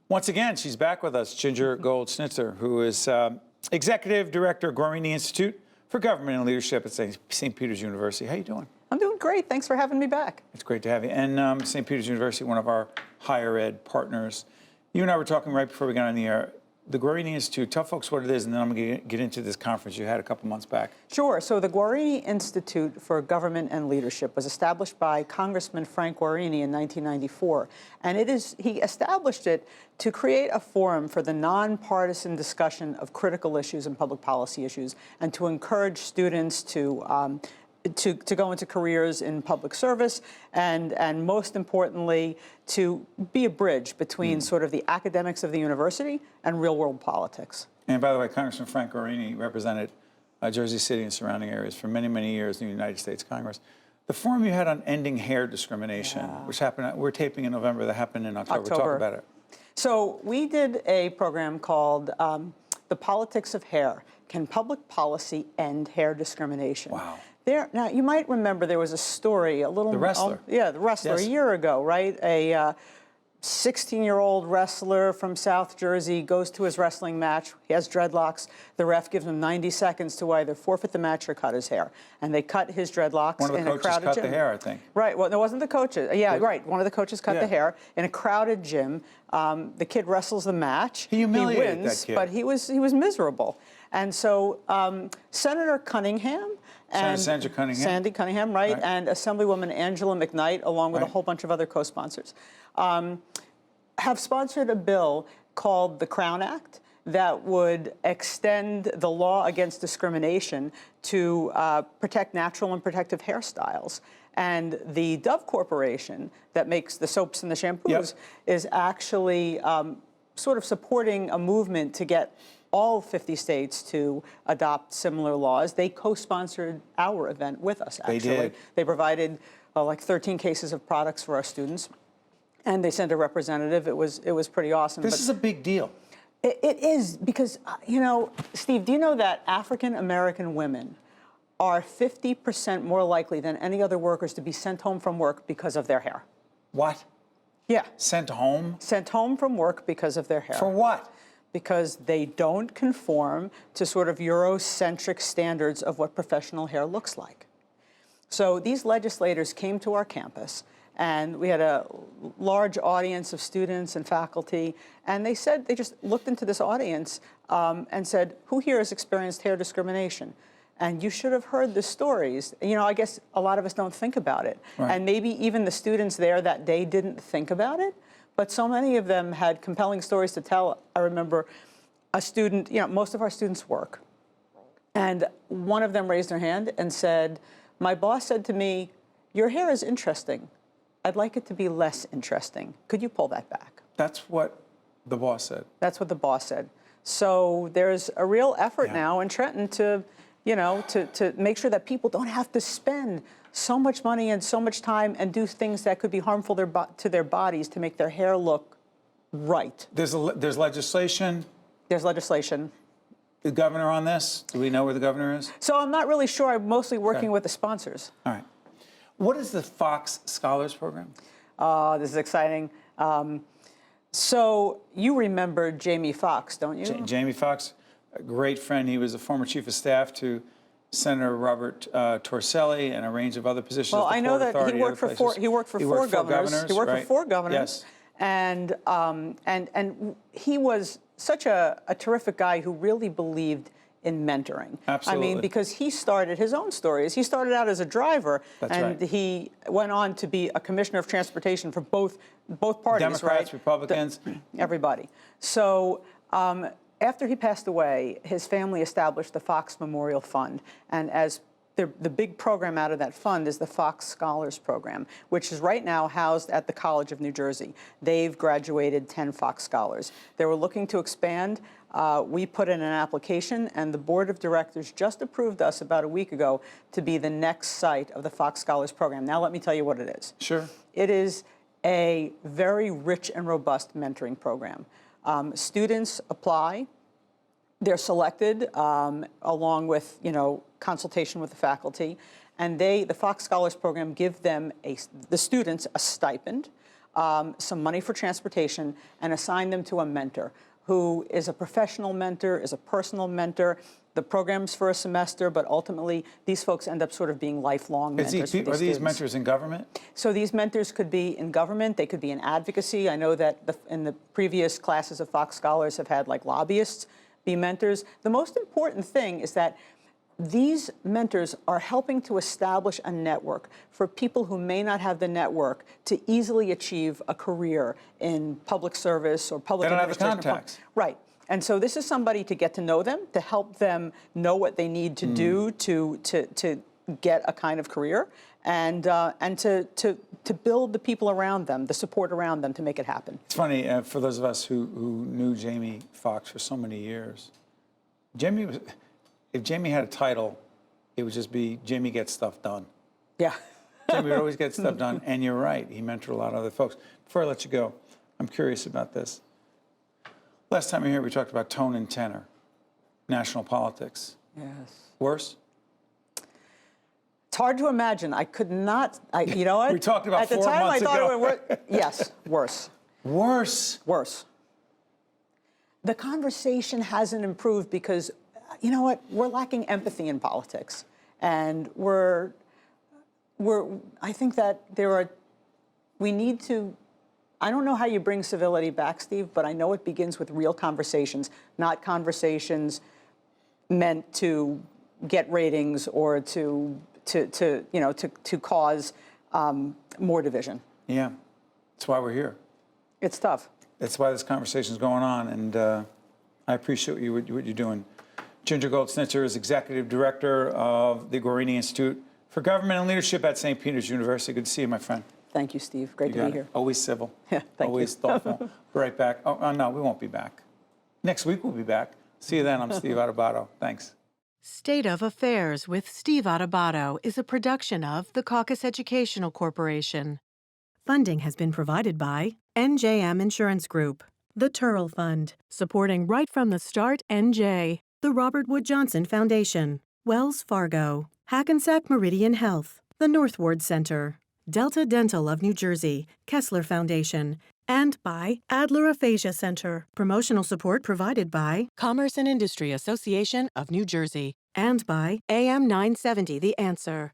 Once again, she's back with us, Ginger Gold Schnitzer, who is Executive Director of Guarini Institute for Government and Leadership at St. Peter's University. How you doing? I'm doing great. Thanks for having me back. It's great to have you. And St. Peter's University, one of our higher ed partners. You and I were talking right before we got on the air. The Guarini Institute, tell folks what it is, and then I'm going to get into this conference you had a couple months back. Sure. So the Guarini Institute for Government and Leadership was established by Congressman Frank Guarini in 1994. And he established it to create a forum for the nonpartisan discussion of critical issues and public policy issues, and to encourage students to go into careers in public service, and most importantly, to be a bridge between sort of the academics of the university and real-world politics. And by the way, Congressman Frank Guarini represented Jersey City and surrounding areas for many, many years in the United States Congress. The forum you had on ending hair discrimination, which happened, we're taping in November, that happened in October. Talk about it. So we did a program called The Politics of Hair. Can Public Policy End Hair Discrimination? Wow. Now, you might remember there was a story, a little... The wrestler. Yeah, the wrestler, yes. A year ago, right? A 16-year-old wrestler from South Jersey goes to his wrestling match. He has dreadlocks. The ref gives him 90 seconds to either forfeit the match or cut his hair. And they cut his dreadlocks in a crowded gym. One of the coaches cut the hair, I think. Right. Well, it wasn't the coaches. Yeah, right. One of the coaches cut the hair in a crowded gym. The kid wrestles the match. He humiliated wins, that kid. But he was miserable. And so Senator Cunningham... Sandy Cunningham, right, and Assemblywoman Angela McKnight, along with a whole bunch of other co-sponsors, have sponsored a bill called the Crown Act that would extend the law against discrimination to protect natural and protective hairstyles. And the Dove Corporation that makes the soaps and the shampoos is actually sort of supporting a movement to get all 50 states to adopt similar laws. They co-sponsored our event with us, actually. They did. They provided like 13 cases of products for our students, and they sent a representative. It was pretty awesome. This is a big deal. It is, because, you know, Steve, do you know that African-American women are 50% more likely than any other workers to be sent home from work because of their hair? What? Yeah. Sent home? Sent home from work because of their hair. For what? Because they don't conform to sort of Eurocentric standards of what professional hair looks like. So these legislators came to our campus, and we had a large audience of students and faculty, and they just looked into this audience and said, who here has experienced hair discrimination? And you should have heard the stories. You know, I guess a lot of us don't think about it. Right. And maybe even the students there that day didn't think about it. But so many of them had compelling stories to tell. I remember a student, you know, most of our students work. And one of them raised their hand and said, my boss said to me, your hair is interesting. I'd like it to be less interesting. Could you pull that back? That's what the boss said. That's what the boss said. So there's a real effort now in Trenton to, you know, to make sure that people don't have to spend so much money and so much time and do things that could be harmful to their bodies to make their hair look right. There's legislation. There's legislation. The governor on this? Do we know where the governor is? So I'm not really sure. I'm mostly working with the sponsors. All right. What is the Fox Scholars Program? This is exciting. So you remember Jamie Foxx, don't you? Jamie Foxx, a great friend. He was a former chief of staff to Senator Robert Torselli and a range of other positions. Well, I know that he worked for four governors. He worked for four governors. Yes. And he was such a terrific guy who really believed in mentoring. Absolutely. I mean, because he started his own stories. He started out as a driver, he went on to be a commissioner of transportation for both parties, Democrats, right? Republicans. Everybody. So after he passed away, his family established the Fox Memorial Fund, and as the big program out of that fund is the Fox Scholars Program, which is right now housed at the College of New Jersey. They've graduated 10 Fox Scholars. They were looking to expand. We put in an application, and the board of directors just approved us about a week ago to be the next site of the Fox Scholars Program. Now let me tell you what it is. Sure. It is a very rich and robust mentoring program. Students apply. They're selected along with, you know, consultation with the faculty, and the Fox Scholars Program give them the students a stipend. some money for transportation, and assign them to a mentor who is a professional mentor, is a personal mentor. The program's for a semester, but ultimately these folks end up sort of being lifelong mentors for these students. Are these mentors in government? So these mentors could be in government, they could be in advocacy. I know that in the previous classes of Fox Scholars have had like lobbyists be mentors. The most important thing is that these mentors are helping to establish a network for people who may not have the network to easily achieve a career in public service or public administration. They don't have the contacts. Right. And so this is somebody to get to know them, to help them know what they need to do to get a kind of career, and to build the people around them, the support around them to make it happen. It's funny, for those of us who knew Jamie Foxx for so many years, if Jamie had a title, it would just be Jamie Gets Stuff Done. Yeah. Jamie would always get stuff done, and you're right, he mentored a lot of other folks. Before I let you go, I'm curious about this. Last time you were here, we talked about tone and tenor, national politics. Yes. Worse? It's hard to imagine. I could not, you know what? We talked about at the 4 time months I thought ago. it would work. Yes, worse. Worse? Worse. The conversation hasn't improved because, you know what, we're lacking empathy in politics. And I think that we need to, I don't know how you bring civility back, Steve, but I know it begins with real conversations, not conversations meant to get ratings or to cause more division. Yeah, that's why we're here. It's tough. That's why this conversation is going on, and I appreciate what you're doing. Ginger Gold Schnitzer is Executive Director of the Guarini Institute for Government and Leadership at St. Peter's University. Good to see you, my friend. Thank you, Steve. Great to be here. Always civil. Yeah, thank Always you. thoughtful. Be right back. Oh, no, we won't be back. Next week we'll be back. See you then. I'm Steve Adubato. Thanks. State of Affairs with Steve Adubato is a production of the CAUCUS Educational Corporation. Funding has been provided by NJM Insurance Group, the Turrell Fund, supporting right from the start NJ, the Robert Wood Johnson Foundation, Wells Fargo, Hackensack Meridian Health, the Northward Center, Delta Dental of New Jersey, Kessler Foundation, and by Adler Aphasia Center. Promotional support provided by Commerce and Industry Association of New Jersey and by AM 970 The Answer.